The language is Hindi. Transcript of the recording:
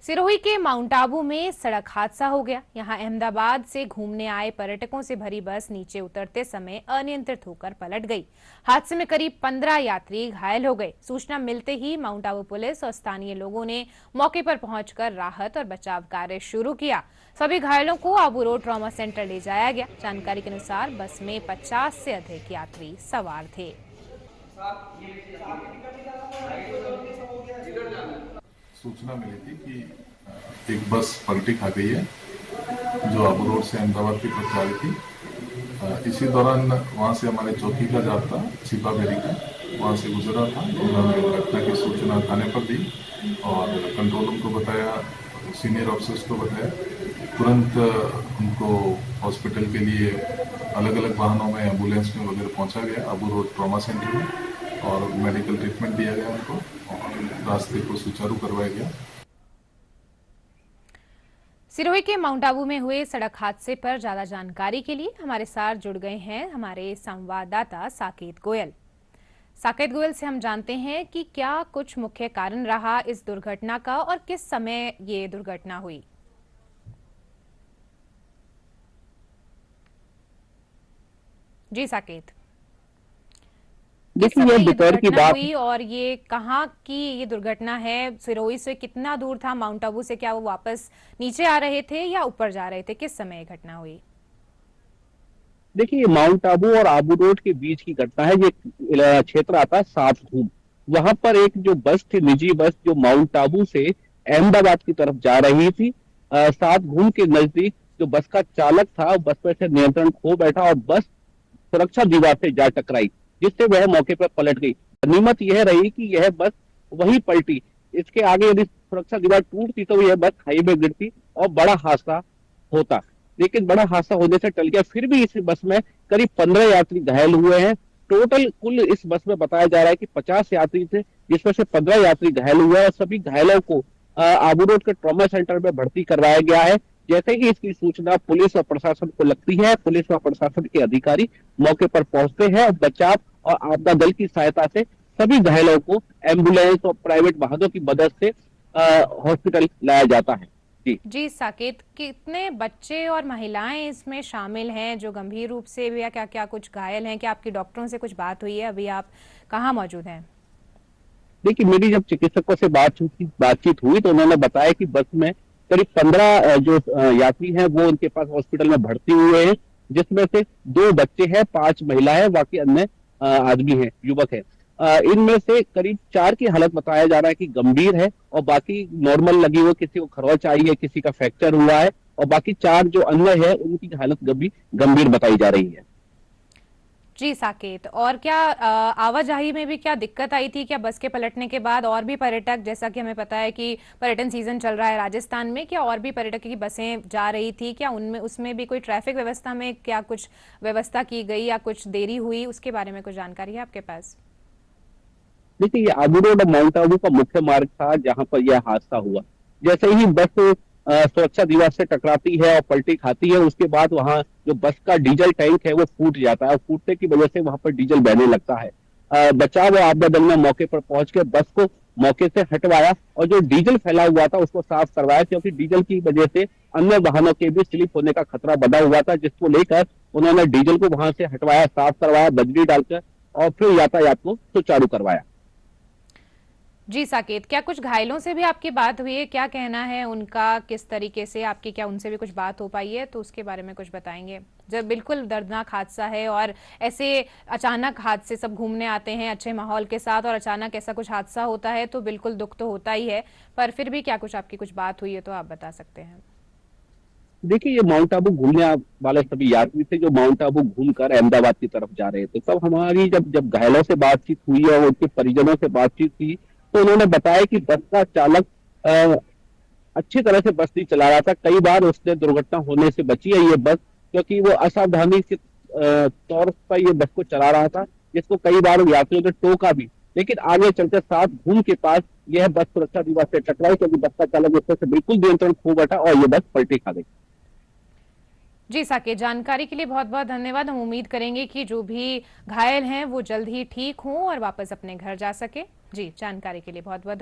सिरोही के माउंट आबू में सड़क हादसा हो गया। यहां अहमदाबाद से घूमने आए पर्यटकों से भरी बस नीचे उतरते समय अनियंत्रित होकर पलट गई। हादसे में करीब 15 यात्री घायल हो गए। सूचना मिलते ही माउंट आबू पुलिस और स्थानीय लोगों ने मौके पर पहुंचकर राहत और बचाव कार्य शुरू किया। सभी घायलों को आबू रोड ट्रॉमा सेंटर ले जाया गया। जानकारी के अनुसार बस में 50 से अधिक यात्री सवार थे। सूचना मिली थी कि एक बस पलटी खा गई है जो आबू रोड से अहमदाबाद की तरफ जा रही थी। इसी दौरान वहां से हमारे चौकी का जाप्ता छिपा बेरी का वहां से गुजरा था। उन्होंने घटना की सूचना थाने पर दी और कंट्रोल रूम को बताया, सीनियर ऑफिसर्स को बताया। तुरंत उनको हॉस्पिटल के लिए अलग अलग वाहनों में, एम्बुलेंस में वगैरह पहुंचा गया आबू रोड ट्रॉमा सेंटर में और मेडिकल ट्रीटमेंट दिया गया उनको और रास्ते को सुचारू करवाया गया। सिरोही के माउंट आबू में हुए सड़क हादसे पर ज्यादा जानकारी के लिए हमारे साथ जुड़ गए हैं हमारे संवाददाता साकेत गोयल। साकेत गोयल से हम जानते हैं कि क्या कुछ मुख्य कारण रहा इस दुर्घटना का और किस समय ये दुर्घटना हुई। जी साकेत, देखिए, ये दोपहर की बात हुई और ये कहाँ की ये दुर्घटना है? सिरोही से कितना दूर था माउंट आबू से? क्या वो वापस नीचे आ रहे थे या ऊपर जा रहे थे? किस समय ये घटना हुई? देखिए, ये माउंट आबू और आबू रोड के बीच की घटना है। ये क्षेत्र आता है सात घूम। वहां पर एक जो बस थी, निजी बस, जो माउंट आबू से अहमदाबाद की तरफ जा रही थी। सात घूम के नजदीक जो बस का चालक था, बस पर से नियंत्रण खो बैठा और बस सुरक्षा दीवार से जा टकराई, जिससे वह मौके पर पलट गई। गनीमत यह रही कि यह बस वहीं पलटी। इसके आगे यदि सुरक्षा दीवार टूटती तो यह बस हाईवे गिरती और बड़ा हादसा होता, लेकिन बड़ा हादसा होने से टल गया। फिर भी इस बस में करीब 15 यात्री घायल हुए हैं। टोटल कुल इस बस में बताया जा रहा है कि 50 यात्री थे, जिसमें से 15 यात्री घायल हुए और सभी घायलों को आबू रोड के ट्रॉमा सेंटर में भर्ती करवाया गया है। जैसे ही इसकी सूचना पुलिस और प्रशासन को लगती है, पुलिस और प्रशासन के अधिकारी मौके पर पहुंचते हैं और बचाव और आपदा दल की सहायता से सभी घायलों को एम्बुलेंस और प्राइवेट वाहनों की मदद से हॉस्पिटल लाया जाता है। जी साकेत, कितने बच्चे और महिलाएं इसमें शामिल हैं जो गंभीर रूप से या क्या क्या कुछ घायल हैं? क्या आपकी डॉक्टरों से कुछ बात हुई है? अभी आप कहाँ मौजूद हैं? देखिए, मेरी जब चिकित्सकों से बातचीत हुई तो उन्होंने बताया कि बस में करीब 15 जो यात्री हैं वो उनके पास हॉस्पिटल में भर्ती हुए हैं, जिसमें से 2 बच्चे हैं, 5 महिला है, बाकी अन्य आदमी हैं, युवक है। इनमें से करीब 4 की हालत बताया जा रहा है कि गंभीर है और बाकी नॉर्मल लगी हुई, किसी को खरोंच आई है, किसी का फ्रैक्चर हुआ है और बाकी 4 जो अन्य है उनकी हालत गंभीर बताई जा रही है। जी साकेत, और क्या आवाजाही में भी क्या दिक्कत आई थी? क्या बस के पलटने के बाद और भी पर्यटक, जैसा कि हमें पता है कि पर्यटन सीजन चल रहा है राजस्थान में, क्या और भी पर्यटक की बसें जा रही थी? क्या उनमें उसमें भी कोई ट्रैफिक व्यवस्था में क्या कुछ व्यवस्था की गई या कुछ देरी हुई? उसके बारे में कुछ जानकारी है आपके पास? देखिए, ये आबू रोड और माउंट आबू का मुख्य मार्ग था जहां पर यह हादसा हुआ। जैसे ही बस सुरक्षा दीवार से टकराती है और पलटी खाती है, उसके बाद वहां जो बस का डीजल टैंक है वो फूट जाता है और फूटने की वजह से वहां पर डीजल बहने लगता है। बचाव और आपदा दल ने मौके पर पहुंच के बस को मौके से हटवाया और जो डीजल फैला हुआ था उसको साफ करवाया, क्योंकि डीजल की वजह से अन्य वाहनों के भी स्लिप होने का खतरा बना हुआ था, जिसको लेकर उन्होंने डीजल को वहां से हटवाया, साफ करवाया, बजरी डालकर और फिर यातायात को सुचारू करवाया। जी साकेत, क्या कुछ घायलों से भी आपकी बात हुई है? क्या कहना है उनका? किस तरीके से आपकी, क्या उनसे भी कुछ बात हो पाई है? तो उसके बारे में कुछ बताएंगे। जब बिल्कुल दर्दनाक हादसा है और ऐसे अचानक हादसे, सब घूमने आते हैं अच्छे माहौल के साथ और अचानक ऐसा कुछ हादसा होता है तो बिल्कुल दुख तो होता ही है, पर फिर भी क्या कुछ आपकी कुछ बात हुई है तो आप बता सकते हैं। देखिए, ये माउंट आबू घूमने वाले सभी यात्री थे जो माउंट आबू घूमकर अहमदाबाद की तरफ जा रहे थे। तब हमारी जब जब घायलों से बातचीत हुई और उनके परिजनों से बातचीत की तो उन्होंने बताया कि बस का चालक अच्छी तरह से बस नहीं चला रहा था। कई बार उसने दुर्घटना होने से बची है ये बस, क्योंकि वो असावधानी के तौर पर ये बस को चला रहा था, जिसको कई बार यात्रियों ने टोका भी। लेकिन आगे चलते सात घूम के पास यह बस सुरक्षा दीवार से टकराई, क्योंकि बस का चालक उससे से बिल्कुल नियंत्रण खो बैठा और ये बस पलटी खा गई। जी साकेत, जानकारी के लिए बहुत बहुत धन्यवाद। हम उम्मीद करेंगे कि जो भी घायल हैं वो जल्द ही ठीक हों और वापस अपने घर जा सके। जी, जानकारी के लिए बहुत बहुत